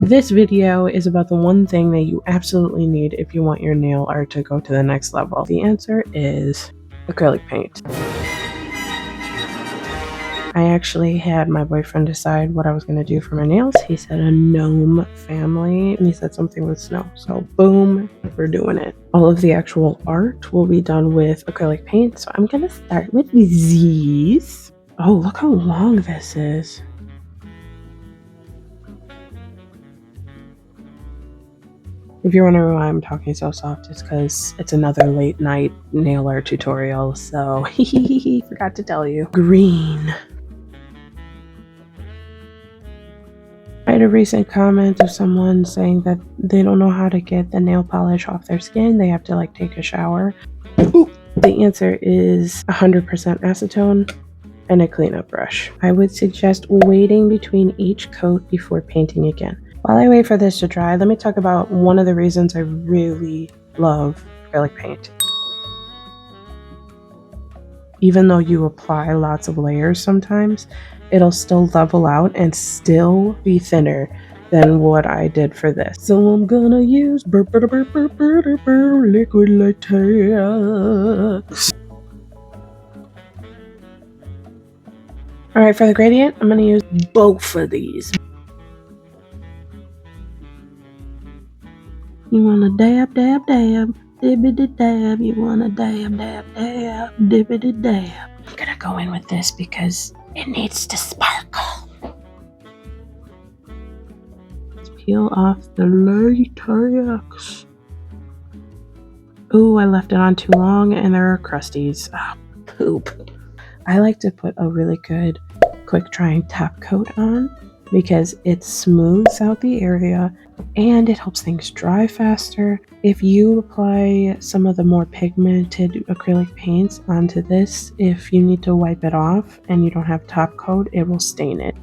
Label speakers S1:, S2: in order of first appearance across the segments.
S1: This video is about the one thing that you absolutely need if you want your nail art to go to the next level. The answer is acrylic paint. I actually had my boyfriend decide what I was going to do for my nails. He said a gnome family, and he said something with snow. So boom, we're doing it. All of the actual art will be done with acrylic paint. So I'm going to start with these. Oh, look how long this is. If you're wondering why I'm talking so soft, it's because it's another late night nail art tutorial, so forgot to tell you. Green. I had a recent comment of someone saying that they don't know how to get the nail polish off their skin. They have to like take a shower. Ooh. The answer is 100% acetone and a cleanup brush. I would suggest waiting between each coat before painting again. While I wait for this to dry, let me talk about one of the reasons I really love acrylic paint. Even though you apply lots of layers sometimes, it'll still level out and still be thinner than what I did for this. So I'm gonna use liquid latex. Alright, for the gradient, I'm gonna use both of these. You wanna dab, dab, dab, dibbity dab. You wanna dab, dab, dab, dibbity dab. I'm gonna go in with this because it needs to sparkle. Let's peel off the latex. Ooh, I left it on too long and there are crusties. Ah, poop. I like to put a really good quick drying top coat on because it smooths out the area and it helps things dry faster. If you apply some of the more pigmented acrylic paints onto this, if you need to wipe it off and you don't have top coat, it will stain it.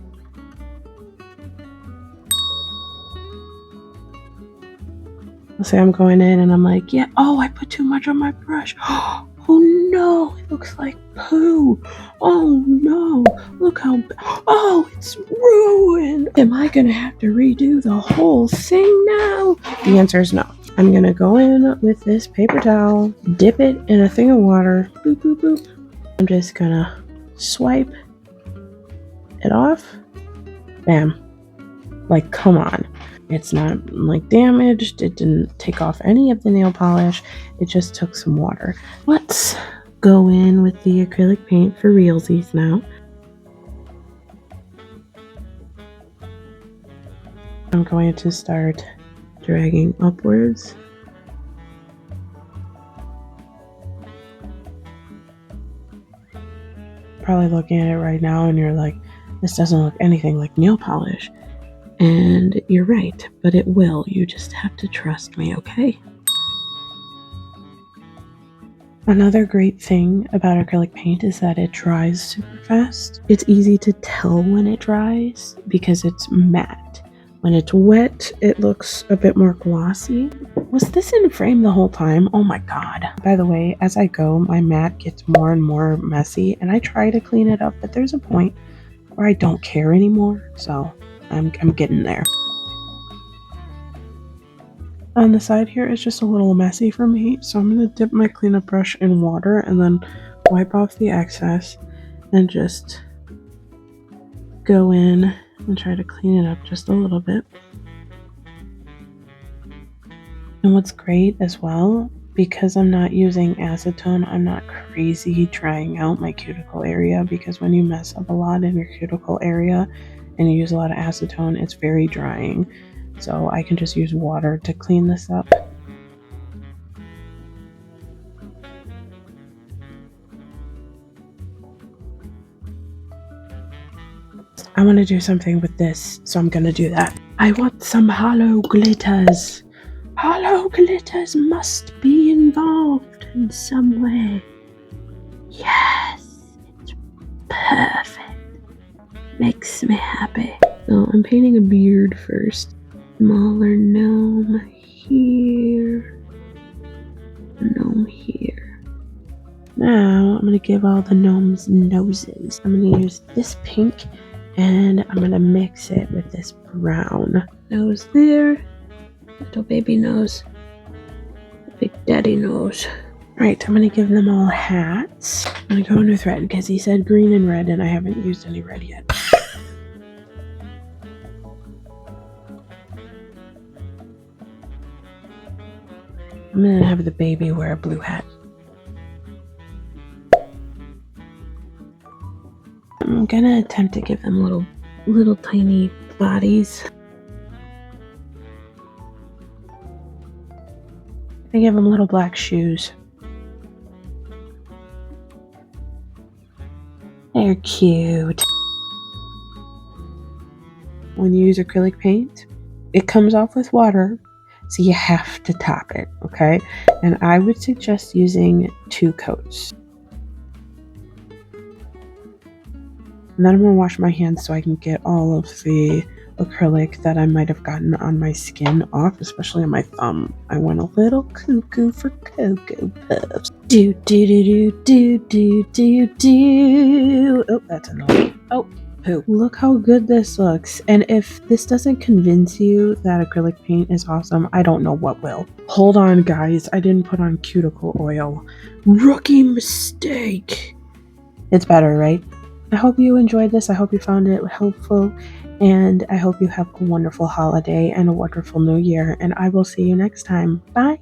S1: Let's say I'm going in and I'm like, yeah, oh, I put too much on my brush. Oh no, it looks like poo. Oh no, look how, oh, it's ruined. Am I gonna have to redo the whole thing now? The answer is no. I'm gonna go in with this paper towel, dip it in a thing of water, boop, boop, boop. I'm just gonna swipe it off. Bam. Like, come on. It's not like damaged. It didn't take off any of the nail polish. It just took some water. Let's go in with the acrylic paint for realsies now. I'm going to start dragging upwards. Probably looking at it right now and you're like, this doesn't look anything like nail polish. And you're right, but it will. You just have to trust me, okay? Another great thing about acrylic paint is that it dries super fast. It's easy to tell when it dries because it's matte. When it's wet, it looks a bit more glossy. Was this in frame the whole time? Oh my god. By the way, as I go, my mat gets more and more messy and I try to clean it up, but there's a point where I don't care anymore, so I'm getting there. On the side here, it's just a little messy for me, so I'm going to dip my cleanup brush in water and then wipe off the excess and just go in and try to clean it up just a little bit. And what's great as well, because I'm not using acetone, I'm not crazy drying out my cuticle area, because when you mess up a lot in your cuticle area and you use a lot of acetone, it's very drying. So I can just use water to clean this up. I want to do something with this, so I'm gonna do that. I want some hollow glitters. Hollow glitters must be involved in some way. Yes, it's perfect. Makes me happy. So I'm painting a beard first. Smaller gnome here. Gnome here. Now I'm going to give all the gnomes noses. I'm going to use this pink and I'm going to mix it with this brown. Nose there. Little baby nose. Big daddy nose. Alright, I'm gonna give them all hats. I'm gonna go in with red because he said green and red and I haven't used any red yet. I'm gonna have the baby wear a blue hat. I'm gonna attempt to give them little tiny bodies. I give them little black shoes. They're cute. When you use acrylic paint, it comes off with water, so you have to top it, okay? And I would suggest using 2 coats. And then I'm gonna wash my hands so I can get all of the acrylic that I might have gotten on my skin off, especially on my thumb. I went a little cuckoo for Cocoa Puffs. Do do do do do do do. Oh, that's annoying. Oh, poo. Look how good this looks. And if this doesn't convince you that acrylic paint is awesome, I don't know what will. Hold on, guys. I didn't put on cuticle oil. Rookie mistake. It's better, right? I hope you enjoyed this. I hope you found it helpful. And I hope you have a wonderful holiday and a wonderful new year. And I will see you next time. Bye.